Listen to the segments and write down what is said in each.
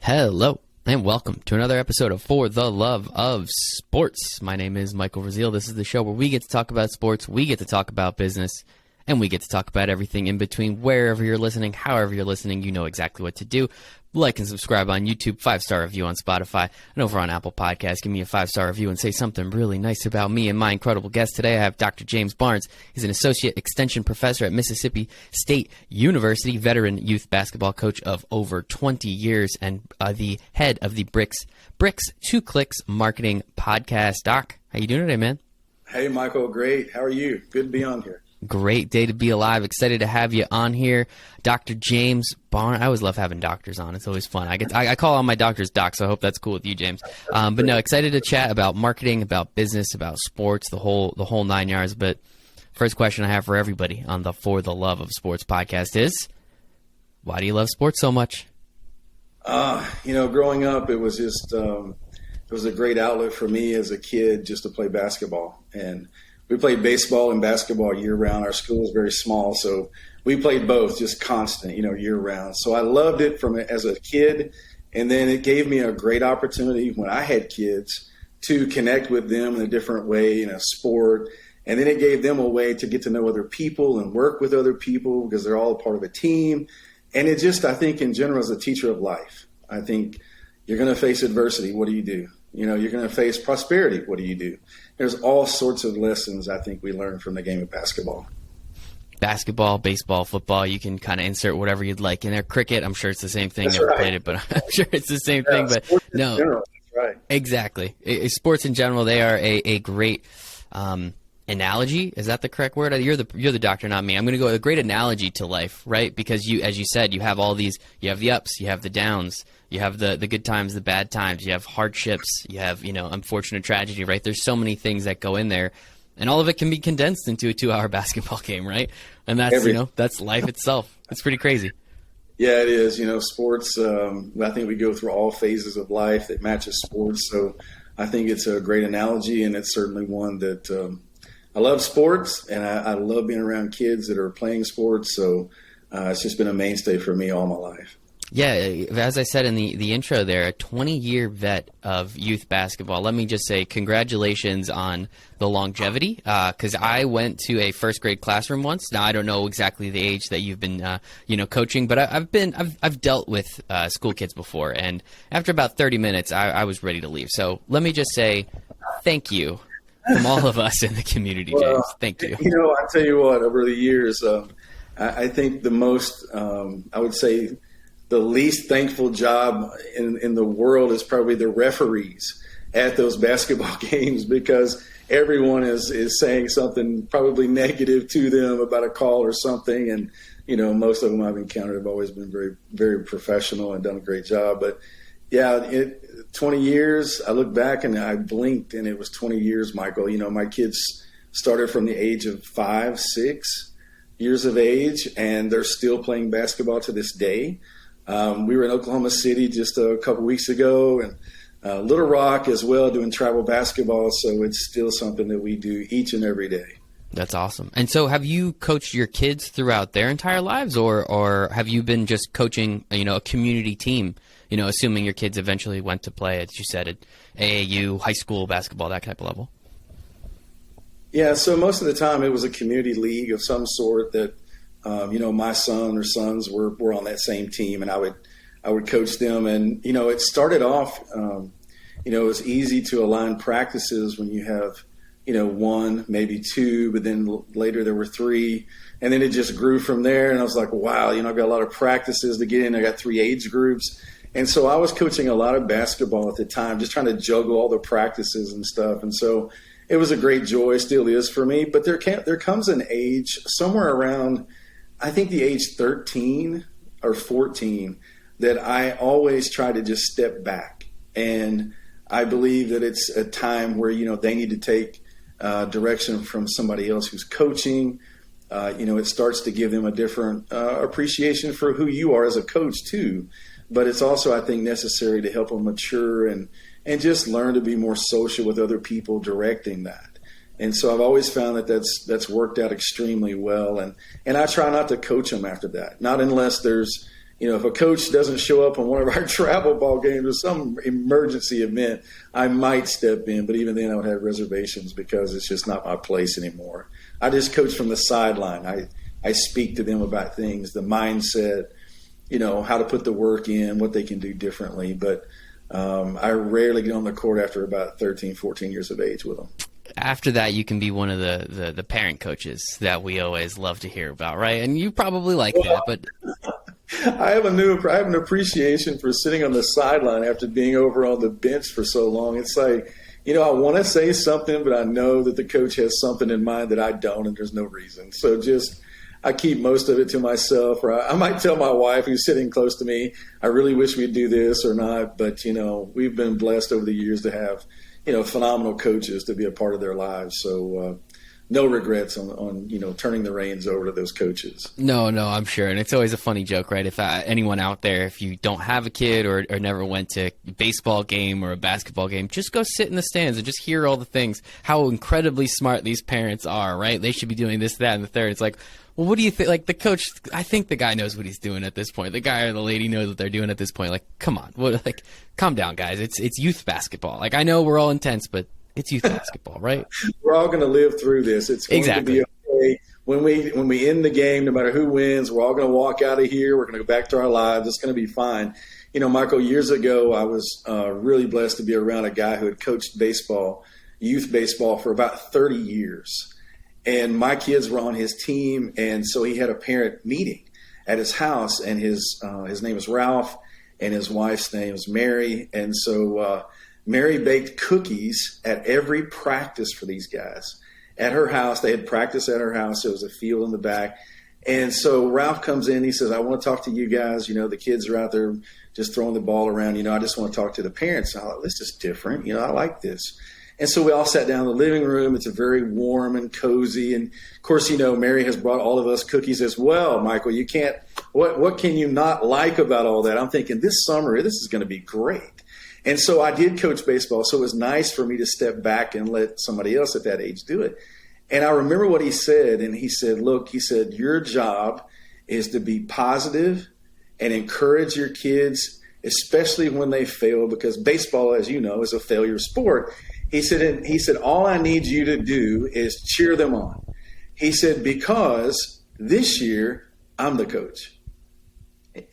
Hello, and welcome to another episode of For the Love of Sports. My name is Michael Rasile. This is the show where we get to talk about sports, we get to talk about business, and we get to talk about everything in between. Wherever you're listening, however you're listening, you know exactly what to do. Like and subscribe on YouTube, 5-star review on Spotify, and over on Apple Podcasts, give me a 5-star review and say something really nice about me and my incredible guest today. I have Dr. James Barnes. He's an associate extension professor at Mississippi State University, veteran youth basketball coach of over 20 years, and the head of the Bricks 2 Clicks marketing podcast. Doc, how you doing today, man? Hey, Michael. Great. How are you? Good to be on here. Great day to be alive. Excited to have you on here, Dr. James Barnes. I always love having doctors on. It's always fun. I call all my doctors Doc, so I hope that's cool with you, James. But no, excited to chat about marketing, about business, about sports, the whole 9 yards. But first question I have for everybody on the For the Love of Sports podcast is, why do you love sports so much? Growing up, it was just it was a great outlet for me as a kid just to play basketball. And we played baseball and basketball year-round. Our school was very small, so we played both, just constant, year-round. So I loved it as a kid, and then it gave me a great opportunity when I had kids to connect with them in a different way in a sport. And then it gave them a way to get to know other people and work with other people because they're all a part of a team. And it just, I think, in general, is a teacher of life. I think you're going to face adversity. What do you do? You're going to face prosperity. What do you do? There's all sorts of lessons I think we learn from the game of basketball. Basketball, baseball, football, you can kind of insert whatever you'd like in there. Cricket, I'm sure it's the same thing. That's Never right. played it, but I'm sure it's the same thing. But no, general, that's right. Exactly. Sports in general, they are a great analogy. Is that the correct word? You're the doctor, not me. I'm going to go with a great analogy to life, right? Because you, as you said, you have all these. You have the ups, you have the downs. You have the good times, the bad times. You have hardships. You have, unfortunate tragedy, right? There's so many things that go in there, and all of it can be condensed into a 2-hour basketball game, right? And that's, that's life itself. It's pretty crazy. Yeah, it is. Sports, I think we go through all phases of life that matches sports. So I think it's a great analogy, and it's certainly one that I love sports, and I love being around kids that are playing sports. So it's just been a mainstay for me all my life. Yeah, as I said in the intro there, a 20-year vet of youth basketball. Let me just say congratulations on the longevity, because I went to a first-grade classroom once. Now, I don't know exactly the age that you've been, coaching, but I've dealt with school kids before, and after about 30 minutes, I was ready to leave. So let me just say thank you from all of us in the community, James. Thank you. I tell you what, over the years, I think the most, I would say, the least thankful job in the world is probably the referees at those basketball games, because everyone is saying something probably negative to them about a call or something. And, most of them I've encountered have always been very, very professional and done a great job. But, yeah, 20 years, I look back and I blinked and it was 20 years, Michael. My kids started from the age of 5, 6 years of age, and they're still playing basketball to this day. We were in Oklahoma City just a couple weeks ago, and Little Rock as well, doing travel basketball. So it's still something that we do each and every day. That's awesome. And so have you coached your kids throughout their entire lives, or have you been just coaching, a community team, assuming your kids eventually went to play, as you said, at AAU, high school basketball, that type of level? Yeah, so most of the time it was a community league of some sort that my son or sons were on that same team, and I would coach them. And, it started off, it was easy to align practices when you have, 1, maybe 2, but then later there were 3, and then it just grew from there. And I was like, wow, I've got a lot of practices to get in. I got 3 age groups. And so I was coaching a lot of basketball at the time, just trying to juggle all the practices and stuff. And so it was a great joy, still is for me. But there comes an age somewhere around, I think, the age 13 or 14, that I always try to just step back. And I believe that it's a time where, they need to take direction from somebody else who's coaching. It starts to give them a different appreciation for who you are as a coach too. But it's also, I think, necessary to help them mature and just learn to be more social with other people directing that. And so I've always found that that's worked out extremely well. And I try not to coach them after that, not unless there's, if a coach doesn't show up on one of our travel ball games or some emergency event, I might step in. But even then I would have reservations because it's just not my place anymore. I just coach from the sideline. I speak to them about things, the mindset, how to put the work in, what they can do differently. But I rarely get on the court after about 13, 14 years of age with them. After that, you can be one of the parent coaches that we always love to hear about, right? And you probably like that, but I have an appreciation for sitting on the sideline after being over on the bench for so long. It's like, I want to say something, but I know that the coach has something in mind that I don't, and there's no reason. So I keep most of it to myself, or I might tell my wife who's sitting close to me, I really wish we'd do this or not. But, we've been blessed over the years to have, phenomenal coaches to be a part of their lives. So no regrets on turning the reins over to those coaches. No, I'm sure. And it's always a funny joke, right? If anyone out there, if you don't have a kid or never went to a baseball game or a basketball game, just go sit in the stands and just hear all the things, how incredibly smart these parents are, right? They should be doing this, that, and the third. It's like, well, what do you think? Like the coach, I think the guy knows what he's doing at this point. The guy or the lady knows what they're doing at this point. Like, come on, calm down, guys. It's youth basketball. Like, I know we're all intense, but it's youth basketball, right? We're all going to live through this. It's going to be okay. When we end the game, no matter who wins, we're all going to walk out of here. We're going to go back to our lives. It's going to be fine. Michael, years ago, I was really blessed to be around a guy who had coached baseball, youth baseball, for about 30 years. And my kids were on his team, and so he had a parent meeting at his house, and his name is Ralph, and his wife's name is Mary. And so Mary baked cookies at every practice for these guys. At her house, they had practice at her house. There was a field in the back. And so Ralph comes in, he says, I want to talk to you guys. The kids are out there just throwing the ball around. I just want to talk to the parents. And I thought, this is different. I like this. And so we all sat down in the living room. It's a very warm and cozy. And of course, Mary has brought all of us cookies as well. Michael, you can't, what can you not like about all that? I'm thinking this summer, this is going to be great. And so I did coach baseball. So it was nice for me to step back and let somebody else at that age do it. And I remember what he said. And he said, look, your job is to be positive and encourage your kids, especially when they fail, because baseball, as you know, is a failure sport. He said, all I need you to do is cheer them on. He said, because this year I'm the coach.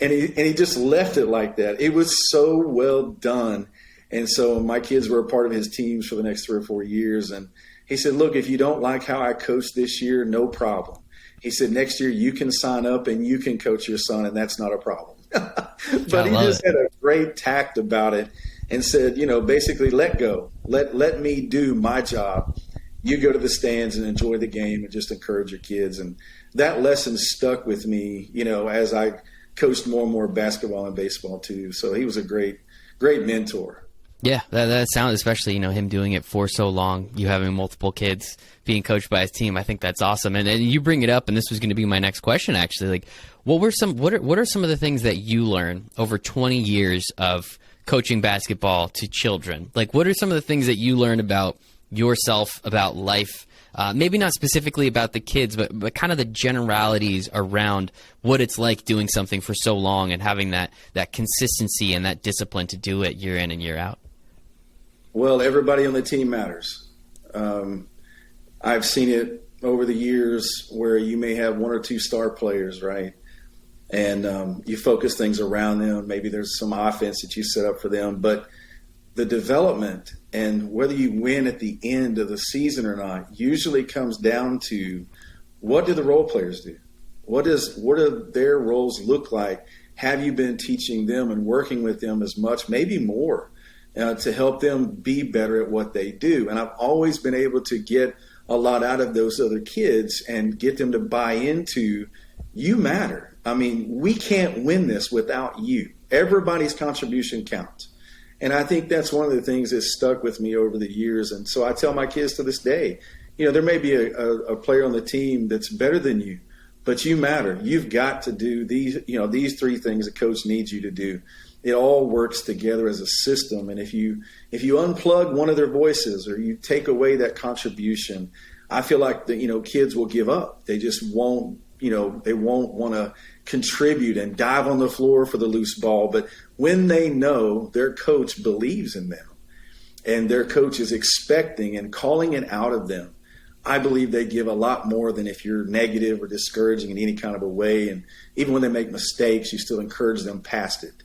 And he just left it like that. It was so well done. And so my kids were a part of his teams for the next 3 or 4 years. And he said, look, if you don't like how I coached this year, no problem. He said, next year you can sign up and you can coach your son, and that's not a problem. But he just had a great tact about it. And said, basically let go. Let me do my job. You go to the stands and enjoy the game and just encourage your kids. And that lesson stuck with me, as I coached more and more basketball and baseball too. So he was a great mentor. Yeah, that sounds, especially, him doing it for so long, you having multiple kids being coached by his team. I think that's awesome. And you bring it up, and this was going to be my next question, actually. Like, what are some of the things that you learn over 20 years of coaching basketball to children? Like, what are some of the things that you learned about yourself, about life, maybe not specifically about the kids, but kind of the generalities around what it's like doing something for so long and having that consistency and that discipline to do it year in and year out? Well, everybody on the team matters. I've seen it over the years where you may have 1 or 2 star players, right? And you focus things around them. Maybe there's some offense that you set up for them. But the development and whether you win at the end of the season or not usually comes down to, what do the role players do? What do their roles look like? Have you been teaching them and working with them as much, maybe more, to help them be better at what they do? And I've always been able to get a lot out of those other kids and get them to buy into, you matter. I mean, we can't win this without you. Everybody's contribution counts. And I think that's one of the things that stuck with me over the years. And so I tell my kids to this day, there may be a player on the team that's better than you, but you matter. You've got to do these 3 things a coach needs you to do. It all works together as a system. And if you unplug one of their voices or you take away that contribution, I feel like the kids will give up. They just won't they won't want to contribute and dive on the floor for the loose ball. But when they know their coach believes in them and their coach is expecting and calling it out of them, I believe they give a lot more than if you're negative or discouraging in any kind of a way. And even when they make mistakes, you still encourage them past it.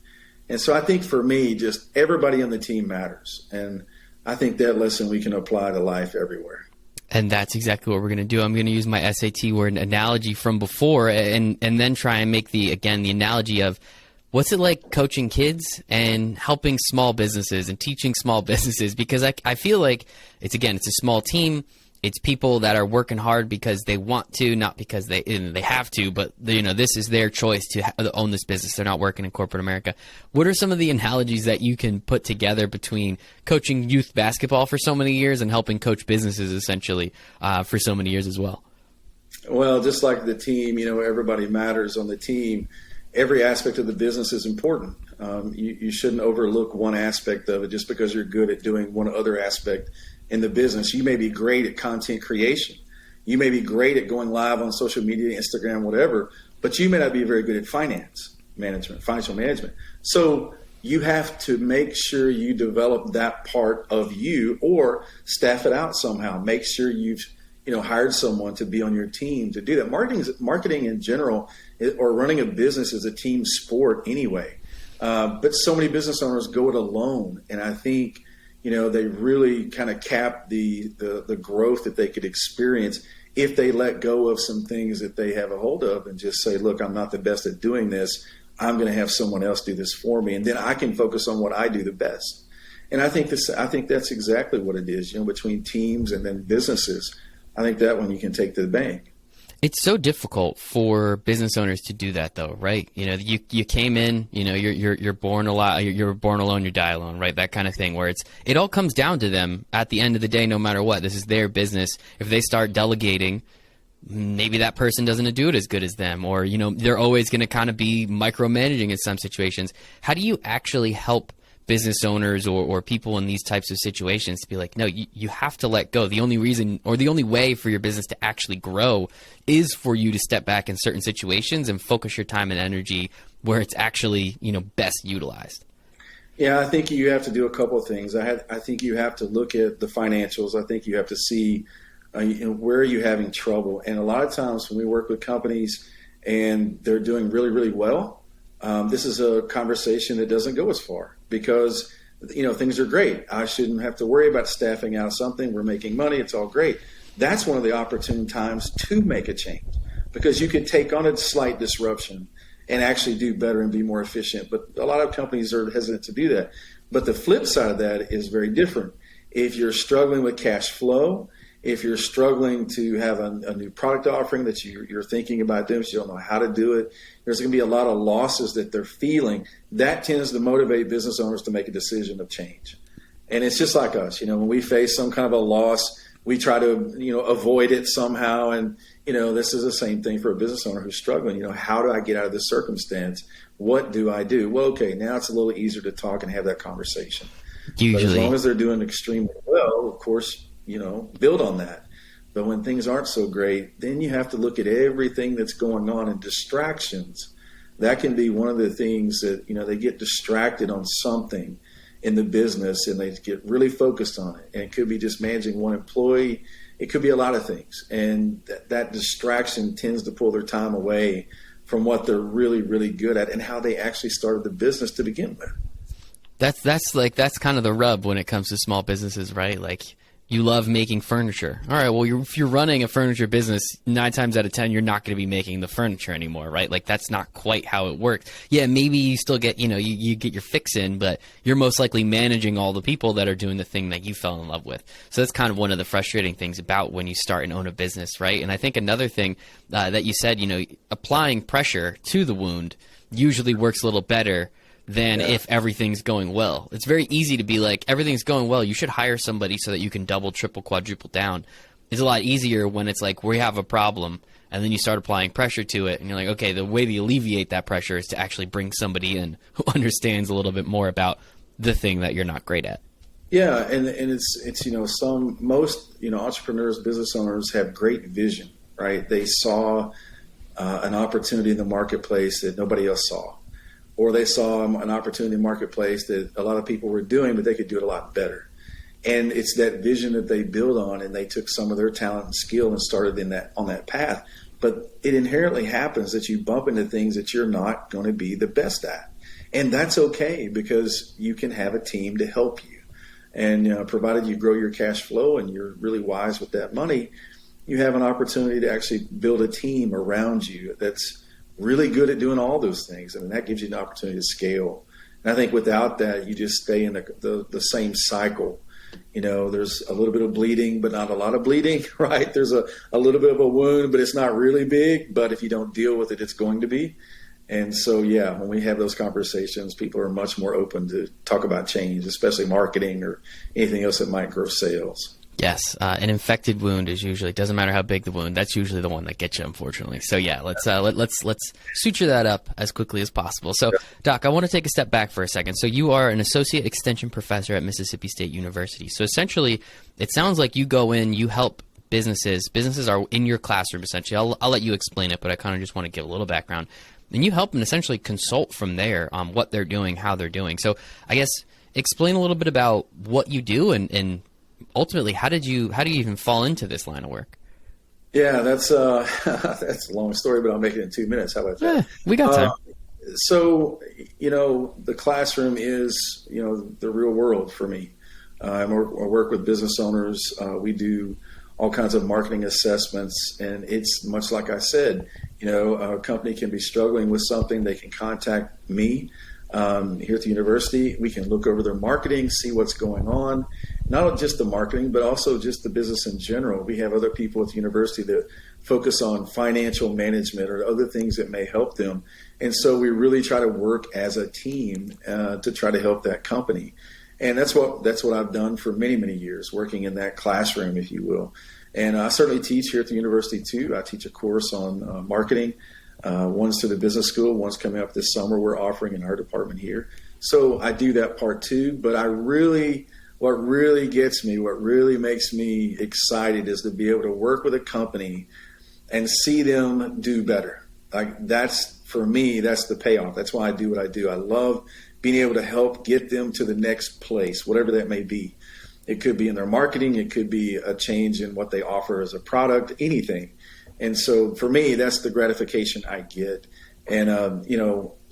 And so I think for me, just everybody on the team matters. And I think that lesson we can apply to life everywhere. And that's exactly what we're going to do. I'm going to use my SAT word analogy from before and then try and make the analogy of what's it like coaching kids and helping small businesses and teaching small businesses, because I feel like it's a small team. It's people that are working hard because they want to, not because they have to, but this is their choice to own this business. They're not working in corporate America. What are some of the analogies that you can put together between coaching youth basketball for so many years and helping coach businesses essentially for so many years as well? Well, just like the team, everybody matters on the team. Every aspect of the business is important. You shouldn't overlook one aspect of it just because you're good at doing one other aspect in the business. You may be great at content creation. You may be great at going live on social media, Instagram, whatever, but you may not be very good at financial management. So you have to make sure you develop that part of you or staff it out somehow. Make sure you've hired someone to be on your team to do that. Marketing in general or running a business is a team sport anyway. But so many business owners go it alone. And I think they really kind of cap the growth that they could experience if they let go of some things that they have a hold of and just say, look, I'm not the best at doing this. I'm going to have someone else do this for me. And then I can focus on what I do the best. And I think that's exactly what it is, between teams and then businesses. I think that one you can take to the bank. It's so difficult for business owners to do that, though, right? You came in, you're born you're born alone, you die alone, right? That kind of thing, where it all comes down to them at the end of the day, no matter what. This is their business. If they start delegating, maybe that person doesn't do it as good as them, or they're always going to kind of be micromanaging in some situations. How do you actually help business owners or people in these types of situations to be like, no, you have to let go. The only reason or the only way for your business to actually grow is for you to step back in certain situations and focus your time and energy where it's actually, best utilized? Yeah, I think you have to do a couple of things. I think you have to look at the financials. I think you have to see where are you having trouble. And a lot of times when we work with companies and they're doing really, really well, this is a conversation that doesn't go as far because, things are great. I shouldn't have to worry about staffing out something. We're making money. It's all great. That's one of the opportune times to make a change because you can take on a slight disruption and actually do better and be more efficient. But a lot of companies are hesitant to do that. But the flip side of that is very different. If you're struggling with cash flow, if you're struggling to have a new product offering that you're thinking about doing, but you don't know how to do it, there's going to be a lot of losses that they're feeling. That tends to motivate business owners to make a decision of change. And it's just like us. When we face some kind of a loss, we try to, avoid it somehow. And, this is the same thing for a business owner who's struggling. How do I get out of this circumstance? What do I do? Well, okay, now it's a little easier to talk and have that conversation. Usually. But as long as they're doing extremely well, of course, build on that. But when things aren't so great, then you have to look at everything that's going on and distractions. That can be one of the things that, they get distracted on something in the business and they get really focused on it. And it could be just managing one employee. It could be a lot of things. And that distraction tends to pull their time away from what they're really, really good at and how they actually started the business to begin with. That's kind of the rub when it comes to small businesses, right? Like, you love making furniture. All right, well, if you're running a furniture business, 9 times out of 10, you're not going to be making the furniture anymore, right? Like, that's not quite how it works. Yeah, maybe you still get, you get your fix in, but you're most likely managing all the people that are doing the thing that you fell in love with. So that's kind of one of the frustrating things about when you start and own a business, right? And I think another thing that you said, applying pressure to the wound usually works a little better than if everything's going well. It's very easy to be like, everything's going well, you should hire somebody so that you can double, triple, quadruple down. It's a lot easier when it's like, we have a problem, and then you start applying pressure to it, and you're like, okay, the way to alleviate that pressure is to actually bring somebody in who understands a little bit more about the thing that you're not great at. Yeah, and it's most entrepreneurs, business owners have great vision, right? They saw an opportunity in the marketplace that nobody else saw, or they saw an opportunity in the marketplace that a lot of people were doing, but they could do it a lot better. And it's that vision that they build on, and they took some of their talent and skill and started on that path. But it inherently happens that you bump into things that you're not going to be the best at. And that's okay, because you can have a team to help you. And provided you grow your cash flow and you're really wise with that money, you have an opportunity to actually build a team around you that's really good at doing all those things. And that gives you an opportunity to scale. And I think without that, you just stay in the same cycle. There's a little bit of bleeding, but not a lot of bleeding, right? There's a little bit of a wound, but it's not really big. But if you don't deal with it, it's going to be. And so, when we have those conversations, people are much more open to talk about change, especially marketing or anything else that might grow sales. Yes, an infected wound is usually, doesn't matter how big the wound, that's usually the one that gets you, unfortunately. So let's suture that up as quickly as possible. So, Doc, I want to take a step back for a second. So you are an associate extension professor at Mississippi State University. So essentially, it sounds like you go in, you help businesses. Businesses are in your classroom, essentially. I'll let you explain it, but I kind of just want to give a little background. And you help them essentially consult from there on what they're doing, how they're doing. So I guess explain a little bit about what you do and ultimately how do you even fall into this line of work? Yeah, that's a long story, but I'll make it in 2 minutes. How about that? Yeah, we got time. So, the classroom is, the real world for me. I work with business owners. We do all kinds of marketing assessments, and it's much like I said, a company can be struggling with something. They can contact me here at the university. We can look over their marketing, see what's going on, not just the marketing, but also just the business in general. We have other people at the university that focus on financial management or other things that may help them. And so we really try to work as a team to try to help that company. And that's what I've done for many, many years, working in that classroom, if you will. And I certainly teach here at the university too. I teach a course on marketing. One's to the business school, one's coming up this summer. We're offering in our department here. So I do that part too. But what really gets me, what really makes me excited is to be able to work with a company and see them do better. For me, that's the payoff. That's why I do what I do. I love being able to help get them to the next place, whatever that may be. It could be in their marketing. It could be a change in what they offer as a product, anything. And so for me, that's the gratification I get. And,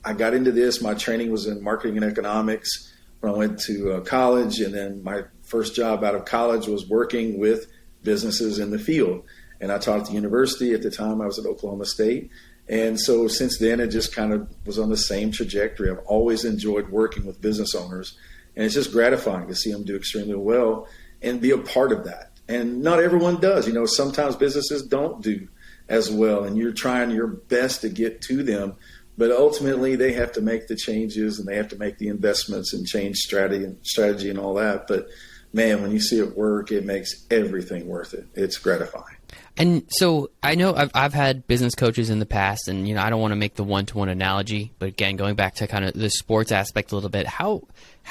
I got into this. My training was in marketing and economics when I went to college. And then my first job out of college was working with businesses in the field. And I taught at the university. At the time, I was at Oklahoma State. And so since then, it just kind of was on the same trajectory. I've always enjoyed working with business owners. And it's just gratifying to see them do extremely well and be a part of that. And not everyone does. Sometimes businesses don't do as well, and you're trying your best to get to them. But ultimately, they have to make the changes and they have to make the investments and change strategy and all that. But, man, when you see it work, it makes everything worth it. It's gratifying. And so I know I've had business coaches in the past, and I don't want to make the one-to-one analogy, but again, going back to kind of the sports aspect a little bit, how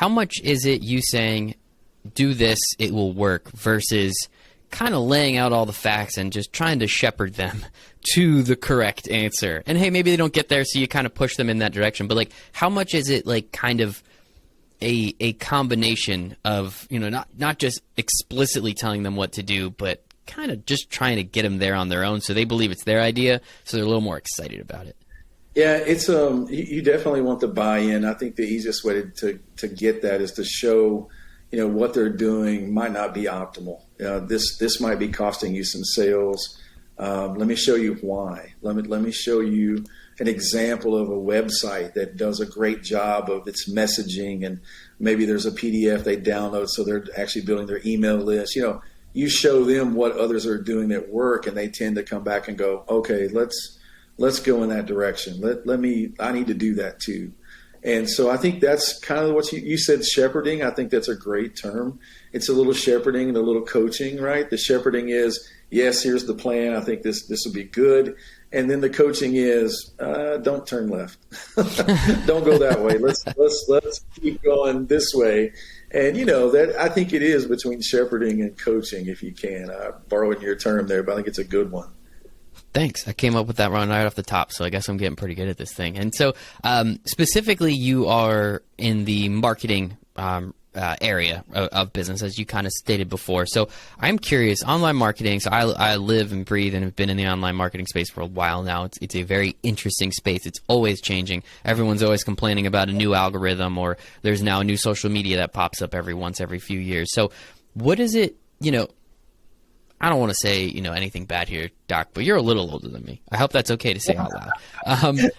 much is it you saying, do this, it will work, versus kind of laying out all the facts and just trying to shepherd them to the correct answer? And hey, maybe they don't get there, so you kind of push them in that direction. But how much is it kind of a combination of not just explicitly telling them what to do, but kind of just trying to get them there on their own so they believe it's their idea, so they're a little more excited about it? Yeah, it's you definitely want the buy-in. I think the easiest way to get that is to show what they're doing might not be optimal. This might be costing you some sales. Let me show you why. Let me show you an example of a website that does a great job of its messaging, and maybe there's a PDF they download, so they're actually building their email list. You show them what others are doing at work, and they tend to come back and go, okay, let's go in that direction. I need to do that too. And so I think that's kind of what you said, shepherding. I think that's a great term. It's a little shepherding and a little coaching, right? The shepherding is, yes, here's the plan. I think this will be good. And then the coaching is, don't turn left. Don't go that way. Let's keep going this way. And that I think it is between shepherding and coaching, if you can. Borrowing your term there, but I think it's a good one. Thanks. I came up with that run right off the top, so I guess I'm getting pretty good at this thing. And so specifically, you are in the marketing area of business, as you kind of stated before. So I'm curious, online marketing, so I live and breathe and have been in the online marketing space for a while now. It's a very interesting space. It's always changing. Everyone's always complaining about a new algorithm, or there's now a new social media that pops up every few years. So what is it, I don't want to say, anything bad here, Doc, but you're a little older than me. I hope that's okay to say out loud.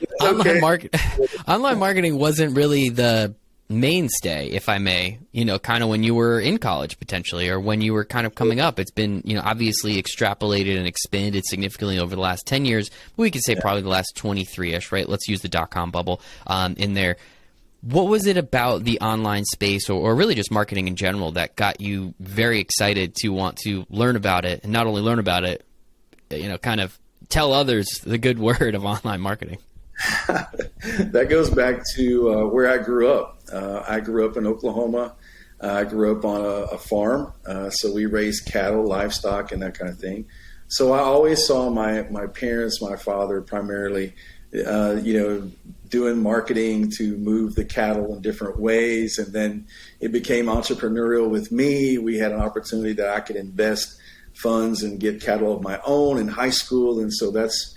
Online marketing wasn't really the mainstay, if I may, kind of when you were in college potentially, or when you were kind of coming up. It's been, obviously extrapolated and expanded significantly over the last 10 years. But we could say probably the last 23-ish, right? Let's use the dot-com bubble in there. What was it about the online space, or really just marketing in general, that got you very excited to want to learn about it, and not only learn about it, kind of tell others the good word of online marketing? That goes back to where I grew up. I grew up in Oklahoma. I grew up on a farm, so we raised cattle, livestock, and that kind of thing. So I always saw my parents, my father primarily, doing marketing to move the cattle in different ways. And then it became entrepreneurial with me. We had an opportunity that I could invest funds and get cattle of my own in high school. And so that's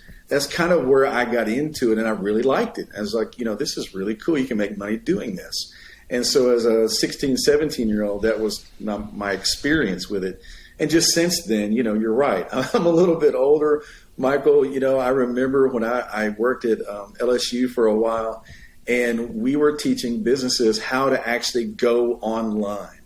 kind of where I got into it, and I really liked it. I was like, this is really cool. You can make money doing this. And so as a 16, 17-year-old, that was my experience with it. And just since then, you're right. I'm a little bit older, Michael. I remember when I worked at LSU for a while, and we were teaching businesses how to actually go online.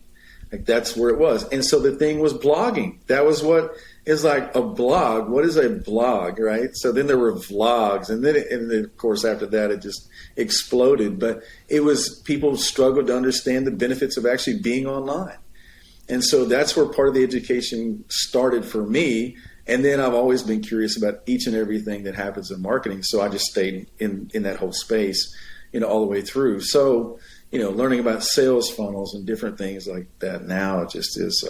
Like, that's where it was. And so the thing was blogging. That was what is like a blog. What is a blog, right? So then there were vlogs, and then of course after that it just exploded. But it was, people struggled to understand the benefits of actually being online. And so that's where part of the education started for me. And then I've always been curious about each and everything that happens in marketing. So I just stayed in that whole space, all the way through. So, learning about sales funnels and different things like that now just is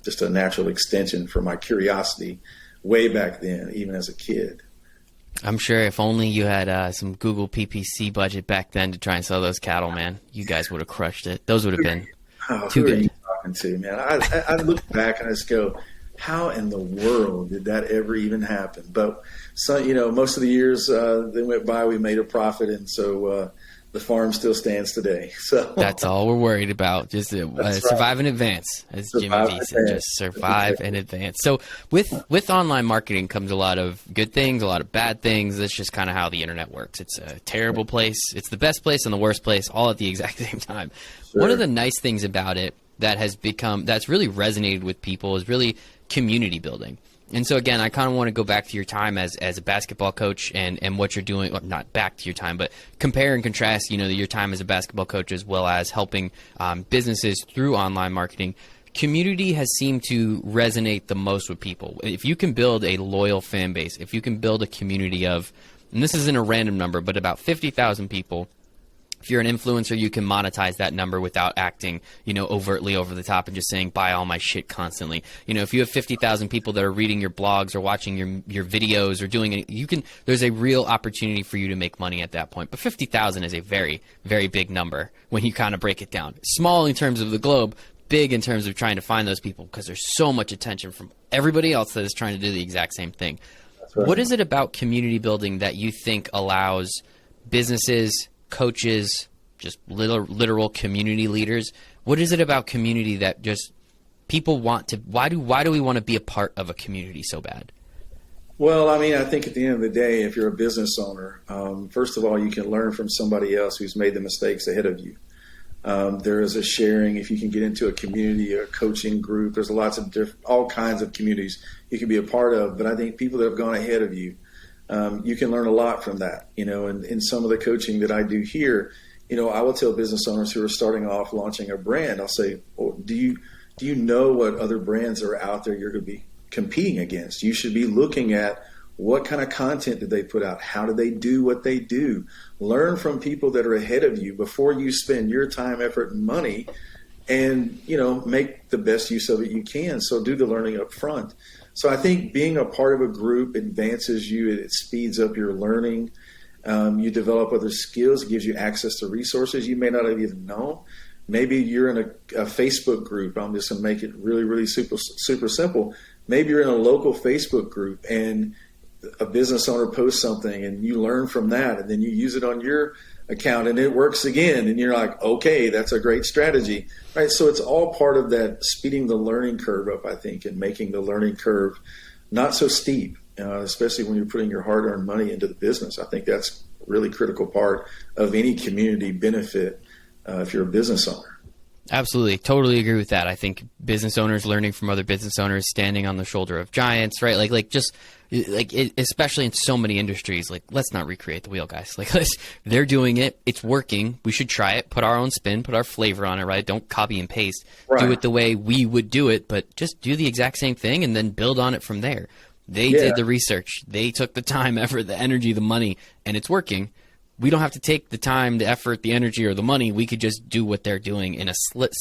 just a natural extension for my curiosity way back then, even as a kid. I'm sure if only you had some Google PPC budget back then to try and sell those cattle, man, you guys would have crushed it. Those would have been too good. Who are you talking to, man? I look back and I just go, how in the world did that ever even happen? But most of the years that went by, we made a profit, and so the farm still stands today. So that's all we're worried about. Just survive in advance, as Jimmy V said. Just survive in advance. So with online marketing comes a lot of good things, a lot of bad things. That's just kind of how the internet works. It's a terrible place. It's the best place and the worst place all at the exact same time. Sure. One of the nice things about it that's really resonated with people is really community building. And so again, I kind of want to go back to your time as a basketball coach and what you're doing, or not back to your time, but compare and contrast, your time as a basketball coach as well as helping businesses through online marketing. Community has seemed to resonate the most with people. If you can build a loyal fan base, if you can build a community of, and this isn't a random number, but about 50,000 people. If you're an influencer, you can monetize that number without acting, overtly over the top and just saying, buy all my shit constantly. If you have 50,000 people that are reading your blogs or watching your videos or doing it, there's a real opportunity for you to make money at that point. But 50,000 is a very, very big number when you kind of break it down. Small in terms of the globe, big in terms of trying to find those people, because there's so much attention from everybody else that is trying to do the exact same thing. That's right. What is it about community building that you think allows businesses, coaches, just literal community leaders? What is it about community that just people want to? Why do we want to be a part of a community so bad? Well, I think at the end of the day, if you're a business owner, first of all, you can learn from somebody else who's made the mistakes ahead of you. There is a sharing. If you can get into a community, a coaching group, there's lots of all kinds of communities you can be a part of. But I think people that have gone ahead of you, you can learn a lot from that, and in some of the coaching that I do here, I will tell business owners who are starting off launching a brand, I'll say, do you know what other brands are out there you're going to be competing against? You should be looking at what kind of content did they put out? How do they do what they do? Learn from people that are ahead of you before you spend your time, effort, and money and, make the best use of it you can. So do the learning up front. So I think being a part of a group advances you. It speeds up your learning. You develop other skills. It gives you access to resources you may not have even known. Maybe you're in a Facebook group. I'm just going to make it really, really super simple. Maybe you're in a local Facebook group and a business owner posts something and you learn from that, and then you use it on your account and it works again. And you're like, okay, that's a great strategy, right? So it's all part of that speeding the learning curve up, I think, and making the learning curve not so steep, especially when you're putting your hard-earned money into the business. I think that's a really critical part of any community benefit if you're a business owner. Absolutely. Totally agree with that. I think business owners learning from other business owners, standing on the shoulder of giants, right? Especially in so many industries, let's not recreate the wheel, guys. They're doing it. It's working. We should try it, put our own spin, put our flavor on it, right? Don't copy and paste. Right. Do it the way we would do it, but just do the exact same thing and then build on it from there. They did the research. They took the time, effort, the energy, the money, and it's working. We don't have to take the time, the effort, the energy, or the money. We could just do what they're doing in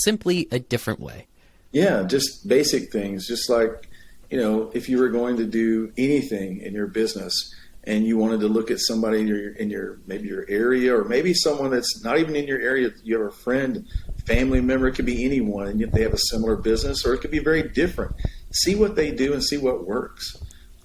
simply a different way. Yeah, just basic things. Just like, if you were going to do anything in your business and you wanted to look at somebody in your maybe your area, or maybe someone that's not even in your area, you have a friend, family member, it could be anyone, and yet they have a similar business, or it could be very different. See what they do and see what works.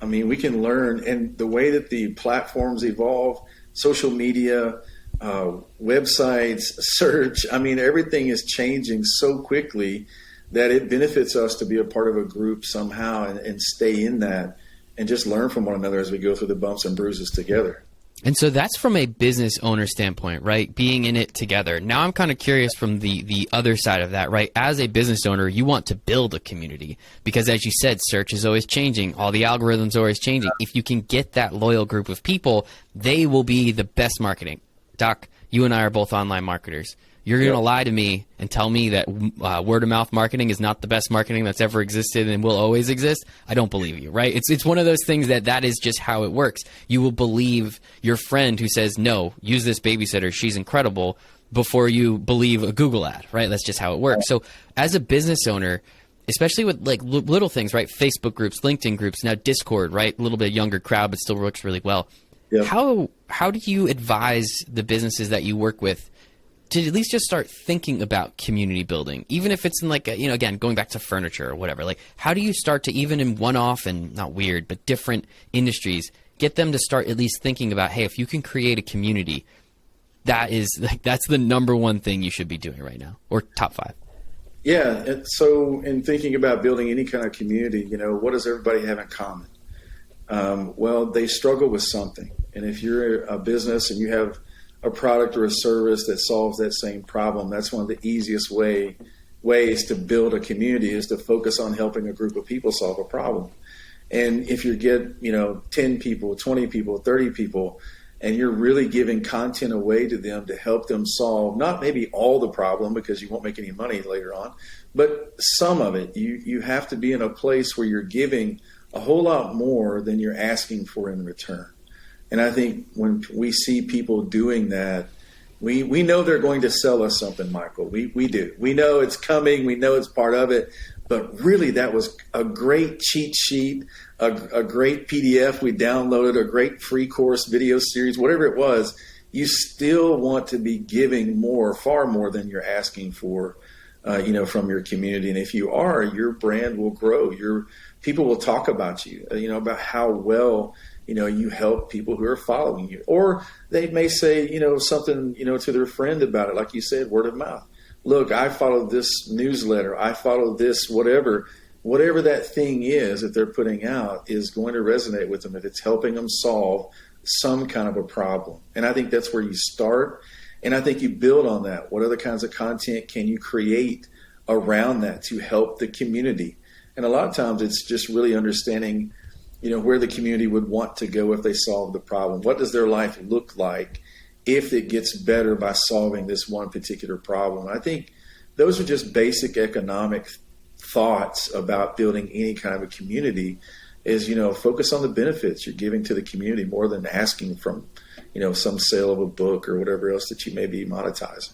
I mean, we can learn, and the way that the platforms evolve, social media, websites, search, everything is changing so quickly that it benefits us to be a part of a group somehow and stay in that and just learn from one another as we go through the bumps and bruises together. And so that's from a business owner standpoint, right? Being in it together. Now I'm kind of curious from the other side of that, right? As a business owner, you want to build a community because, as you said, search is always changing. All the algorithms are always changing. If you can get that loyal group of people, they will be the best marketing. Doc, you and I are both online marketers. You're going to lie to me and tell me that word-of-mouth marketing is not the best marketing that's ever existed and will always exist? I don't believe you, right? It's one of those things that is just how it works. You will believe your friend who says, no, use this babysitter, she's incredible, before you believe a Google ad, right? That's just how it works. So as a business owner, especially with little things, right? Facebook groups, LinkedIn groups, now Discord, right? A little bit younger crowd, but still works really well. Yep. How do you advise the businesses that you work with to at least just start thinking about community building, even if it's in again, going back to furniture or whatever, how do you start to, even in one-off and not weird, but different industries, get them to start at least thinking about, hey, if you can create a community, that's the number one thing you should be doing right now, or top 5. Yeah. And so in thinking about building any kind of community, what does everybody have in common? Well, they struggle with something. And if you're a business and you have a product or a service that solves that same problem, that's one of the easiest ways to build a community, is to focus on helping a group of people solve a problem. And if you get 10 people, 20 people, 30 people, and you're really giving content away to them to help them solve not maybe all the problem, because you won't make any money later on, but some of it, you have to be in a place where you're giving a whole lot more than you're asking for in return. And I think when we see people doing that, we know they're going to sell us something, Michael. We do. We know it's coming. We know it's part of it. But really, that was a great cheat sheet, a great PDF we downloaded, a great free course video series, whatever it was. You still want to be giving more, far more than you're asking for, from your community. And if you are, your brand will grow. People will talk about you, about how well you help people who are following you. Or they may say, something, to their friend about it. Like you said, word of mouth. Look, I follow this newsletter. I follow this, whatever that thing is that they're putting out is going to resonate with them if it's helping them solve some kind of a problem. And I think that's where you start. And I think you build on that. What other kinds of content can you create around that to help the community? And a lot of times it's just really understanding where the community would want to go if they solve the problem. What does their life look like if it gets better by solving this one particular problem? I think those are just basic economic thoughts about building any kind of a community, is, focus on the benefits you're giving to the community more than asking from, some sale of a book or whatever else that you may be monetizing.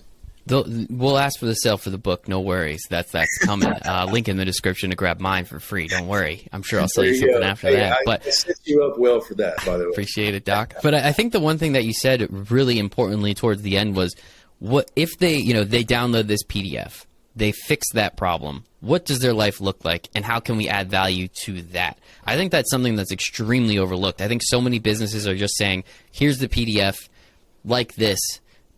We'll ask for the sale for the book. No worries. That's coming. Link in the description to grab mine for free. Don't worry. I'm sure I'll sell you something after that. But I set you up well for that, by the way. Appreciate it, Doc. But I think the one thing that you said really importantly towards the end was, what if they download this PDF, they fix that problem? What does their life look like, and how can we add value to that? I think that's something that's extremely overlooked. I think so many businesses are just saying, here's the PDF, like this,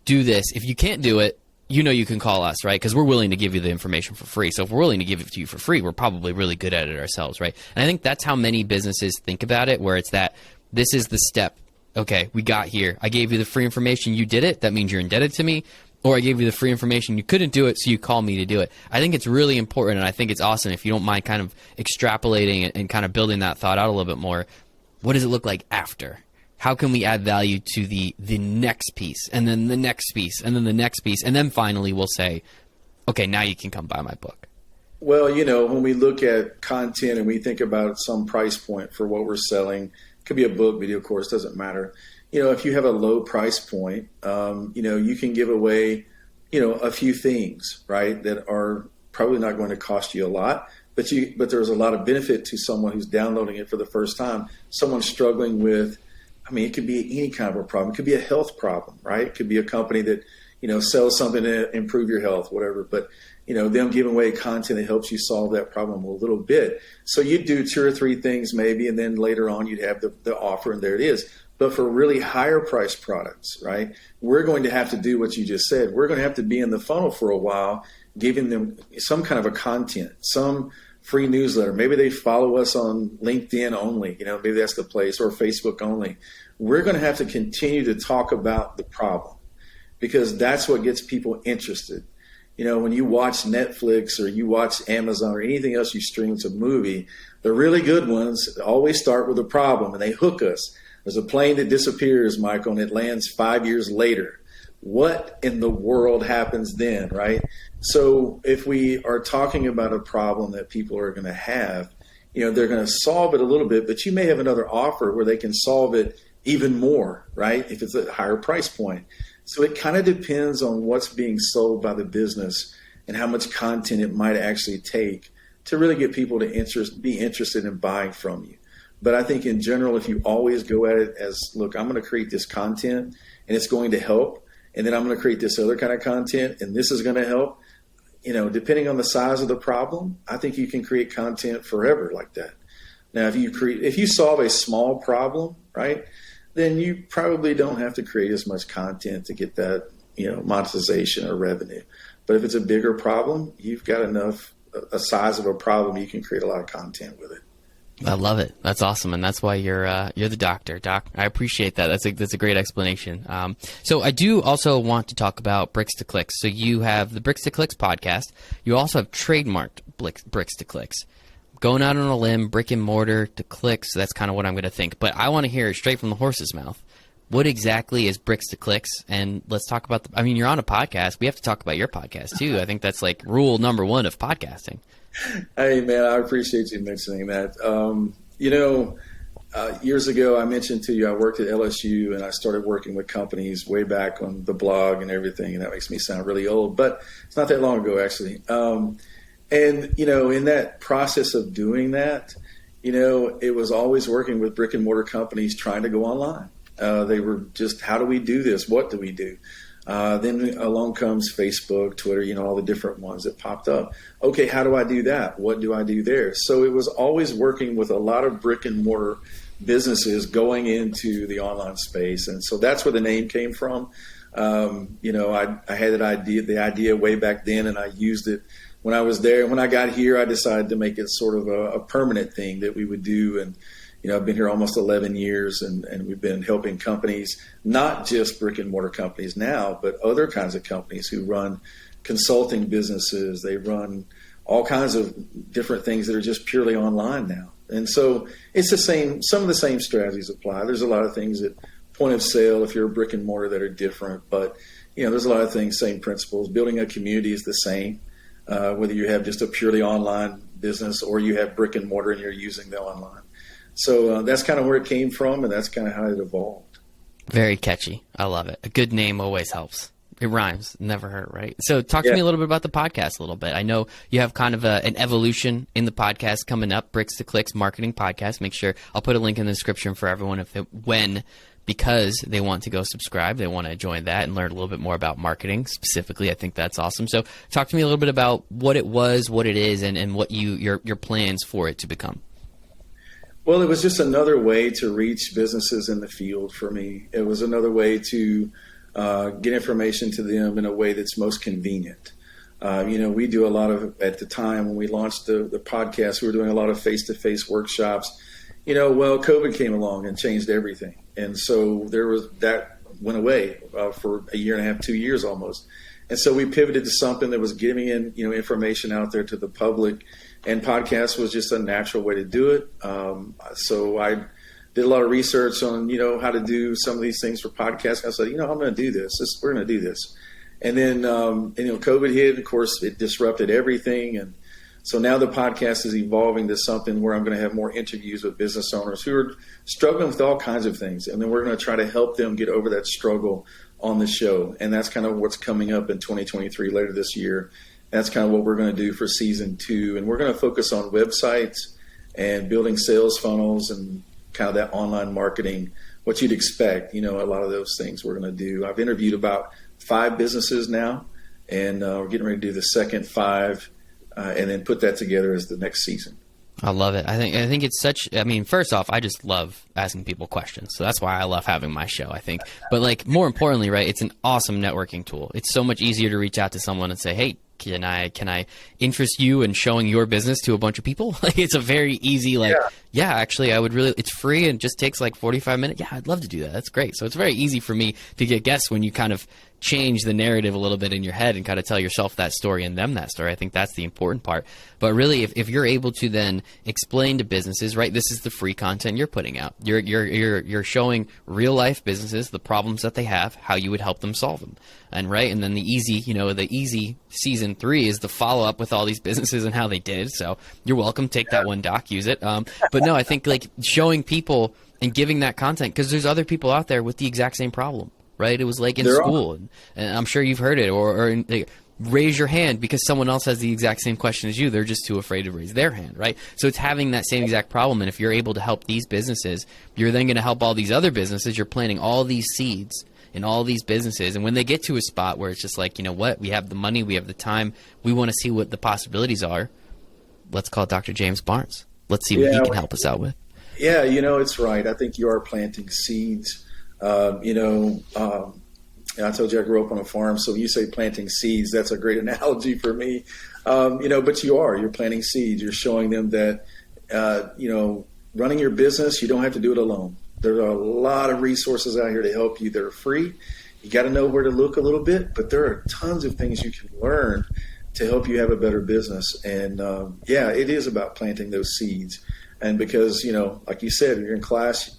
do this. If you can't do it, you can call us, right? Because we're willing to give you the information for free. So if we're willing to give it to you for free, we're probably really good at it ourselves, right? And I think that's how many businesses think about it, where it's that this is the step. Okay, we got here. I gave you the free information. You did it. That means you're indebted to me. Or I gave you the free information. You couldn't do it, so you call me to do it. I think it's really important, and I think it's awesome if you don't mind kind of extrapolating and kind of building that thought out a little bit more. What does it look like after? How can we add value to the next piece, and then the next piece, and then the next piece, and then finally we'll say, okay, now you can come buy my book. Well, when we look at content and we think about some price point for what we're selling, it could be a book, video course, doesn't matter. If you have a low price point, you can give away, a few things, right, that are probably not going to cost you a lot, but there's a lot of benefit to someone who's downloading it for the first time, someone struggling with, it could be any kind of a problem. It could be a health problem, right? It could be a company that, sells something to improve your health, whatever. But, them giving away content that helps you solve that problem a little bit. So you'd do 2 or 3 things maybe, and then later on you'd have the offer, and there it is. But for really higher priced products, right, we're going to have to do what you just said. We're going to have to be in the funnel for a while, giving them some kind of a content, some free newsletter. Maybe they follow us on LinkedIn only, maybe that's the place, or Facebook only. We're going to have to continue to talk about the problem, because that's what gets people interested. When you watch Netflix or you watch Amazon or anything else you stream, it's a movie, the really good ones always start with a problem and they hook us. There's a plane that disappears, Michael, and it lands 5 years later. What in the world happens then, right? So if we are talking about a problem that people are going to have, they're going to solve it a little bit, but you may have another offer where they can solve it even more, right, if it's a higher price point. So it kind of depends on what's being sold by the business and how much content it might actually take to really get people to be interested in buying from you. But I think in general, if you always go at it as, look, I'm going to create this content and it's going to help, and then I'm going to create this other kind of content and this is going to help, depending on the size of the problem, I think you can create content forever like that. Now, if you solve a small problem, right, then you probably don't have to create as much content to get that, monetization or revenue. But if it's a bigger problem, you've got a size of a problem, you can create a lot of content with it. I love it. That's awesome, and that's why you're the doctor, Doc. I appreciate that. That's a great explanation. So I do also want to talk about Bricks to Clicks. So you have the Bricks to Clicks podcast. You also have trademarked Bricks to Clicks. Going out on a limb, brick and mortar to clicks. That's kind of what I'm going to think. But I want to hear it straight from the horse's mouth. What exactly is Bricks to Clicks? And let's talk about you're on a podcast. We have to talk about your podcast too. I think that's like rule number 1 of podcasting. Hey, man, I appreciate you mentioning that. Years ago, I mentioned to you, I worked at LSU and I started working with companies way back on the blog and everything. And that makes me sound really old, but it's not that long ago, actually. And, in that process of doing that, it was always working with brick and mortar companies trying to go online. They were just, how do we do this? What do we do? Then along comes Facebook, Twitter, all the different ones that popped up. Okay, how do I do that? What do I do there? So it was always working with a lot of brick and mortar businesses going into the online space. And so that's where the name came from. I had the idea way back then, and I used it when I was there. When I got here, I decided to make it sort of a permanent thing that we would do. And I've been here almost 11 years, and we've been helping companies, not just brick and mortar companies now, but other kinds of companies who run consulting businesses. They run all kinds of different things that are just purely online now. And so it's the same. Some of the same strategies apply. There's a lot of things at point of sale, if you're a brick and mortar, that are different. But, there's a lot of things, same principles. Building a community is the same, whether you have just a purely online business or you have brick and mortar and you're using the online. So that's kind of where it came from, and that's kind of how it evolved. Very catchy. I love it. A good name always helps. It rhymes. Never hurt, right? So talk to me a little bit about the podcast a little bit. I know you have kind of an evolution in the podcast coming up, Bricks to Clicks Marketing Podcast. Make sure I'll put a link in the description for everyone because they want to go subscribe, they want to join that and learn a little bit more about marketing specifically. I think that's awesome. So talk to me a little bit about what it was, what it is, and what your plans for it to become. Well, it was just another way to reach businesses in the field for me. It was another way to get information to them in a way that's most convenient. We do a lot of, at the time when we launched the podcast, we were doing a lot of face-to-face workshops. COVID came along and changed everything. And so that went away for a year and a half, 2 years almost. And so we pivoted to something that was giving information out there to the public, and podcast was just a natural way to do it. So I did a lot of research on, how to do some of these things for podcasts. I said, I'm going to do this. We're going to do this. And then, COVID hit. Of course, it disrupted everything. And so now the podcast is evolving to something where I'm going to have more interviews with business owners who are struggling with all kinds of things. And then we're going to try to help them get over that struggle on the show. And that's kind of what's coming up in 2023 later this year. That's kind of what we're going to do for season 2. And we're going to focus on websites and building sales funnels and kind of that online marketing, what you'd expect, a lot of those things we're going to do. I've interviewed about 5 businesses now, and we're getting ready to do the second 5 and then put that together as the next season. I love it. I think it's first off, I just love asking people questions. So that's why I love having my show, I think. But more importantly, right, it's an awesome networking tool. It's so much easier to reach out to someone and say, hey, can I interest you in showing your business to a bunch of people? It's a very easy, actually, I would really, it's free and just takes 45 minutes. Yeah, I'd love to do that. That's great. So it's very easy for me to get guests when you kind of change the narrative a little bit in your head and kind of tell yourself that story and them that story. I think that's the important part. But really, if you're able to then explain to businesses, right, this is the free content you're putting out. You're showing real life businesses the problems that they have, how you would help them solve them. And then the easy season 3 is the follow up with all these businesses and how they did. So you're welcome. Take that one, Doc, use it. But no, I think showing people and giving that content, because there's other people out there with the exact same problem. Right? It was in school, and I'm sure you've heard it, or raise your hand because someone else has the exact same question as you. They're just too afraid to raise their hand, right? So it's having that same exact problem, and if you're able to help these businesses, you're then going to help all these other businesses. You're planting all these seeds in all these businesses, and when they get to a spot where it's just what? We have the money, we have the time, we want to see what the possibilities are. Let's call Dr. James Barnes. Let's see what he can help us out with. Yeah, it's right. I think you are planting seeds. I told you I grew up on a farm, so when you say planting seeds, that's a great analogy for me. But you're planting seeds. You're showing them that, running your business, you don't have to do it alone. There are a lot of resources out here to help you that are free. You got to know where to look a little bit, but there are tons of things you can learn to help you have a better business. And it is about planting those seeds. And because, like you said, you're in class,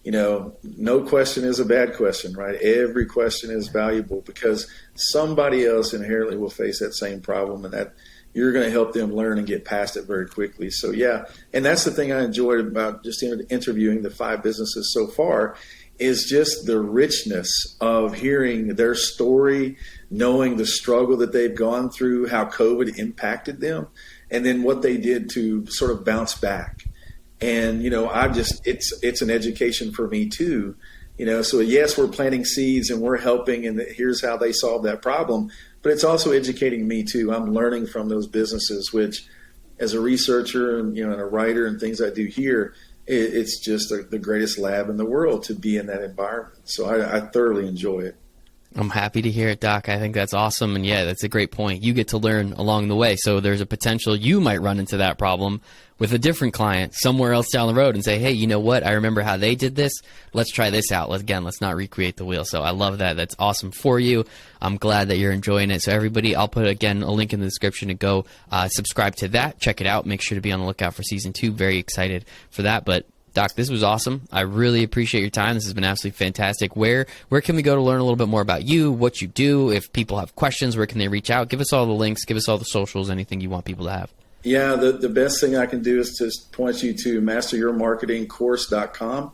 no question is a bad question, right? Every question is valuable because somebody else inherently will face that same problem, and that you're going to help them learn and get past it very quickly. So, and that's the thing I enjoyed about just interviewing the 5 businesses so far is just the richness of hearing their story, knowing the struggle that they've gone through, how COVID impacted them, and then what they did to sort of bounce back. And, it's an education for me too, so yes, we're planting seeds and we're helping and here's how they solve that problem, but it's also educating me too. I'm learning from those businesses, which as a researcher and, and a writer and things I do here, it's just the greatest lab in the world to be in that environment. So I thoroughly enjoy it. I'm happy to hear it, Doc. I think that's awesome. And that's a great point. You get to learn along the way. So there's a potential you might run into that problem with a different client somewhere else down the road and say, hey, you know what? I remember how they did this. Let's try this out. Let's not recreate the wheel. So I love that. That's awesome for you. I'm glad that you're enjoying it. So everybody, I'll put, again, a link in the description to go subscribe to that. Check it out. Make sure to be on the lookout for season 2. Very excited for that. But Doc, this was awesome. I really appreciate your time. This has been absolutely fantastic. Where can we go to learn a little bit more about you, what you do? If people have questions, where can they reach out? Give us all the links. Give us all the socials, anything you want people to have. Yeah, the best thing I can do is to point you to masteryourmarketingcourse.com.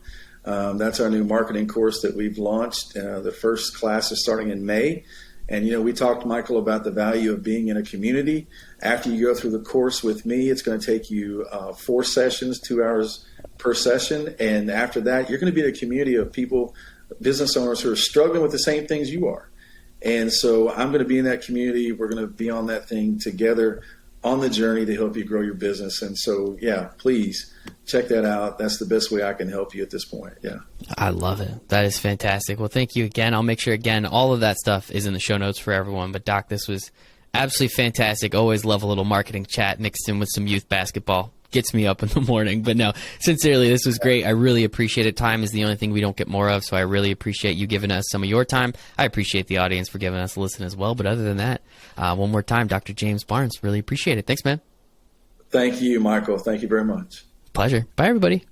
That's our new marketing course that we've launched. The first class is starting in May. And, we talked, Michael, about the value of being in a community. After you go through the course with me, it's going to take you 4 sessions, 2 hours per session. And after that, you're going to be in a community of people, business owners who are struggling with the same things you are. And so I'm going to be in that community. We're going to be on that thing together on the journey to help you grow your business. And so, yeah, please check that out. That's the best way I can help you at this point. Yeah. I love it. That is fantastic. Well, thank you again. I'll make sure, again, all of that stuff is in the show notes for everyone. But, Doc, this was absolutely fantastic. Always love a little marketing chat mixed in with some youth basketball. Gets me up in the morning. But no, sincerely, this was great. I really appreciate it. Time is the only thing we don't get more of, so I really appreciate you giving us some of your time. I appreciate the audience for giving us a listen as well. But other than that, one more time, Dr. James Barnes, really appreciate it. Thanks, man. Thank you, Michael. Thank you very much. Pleasure. Bye, everybody.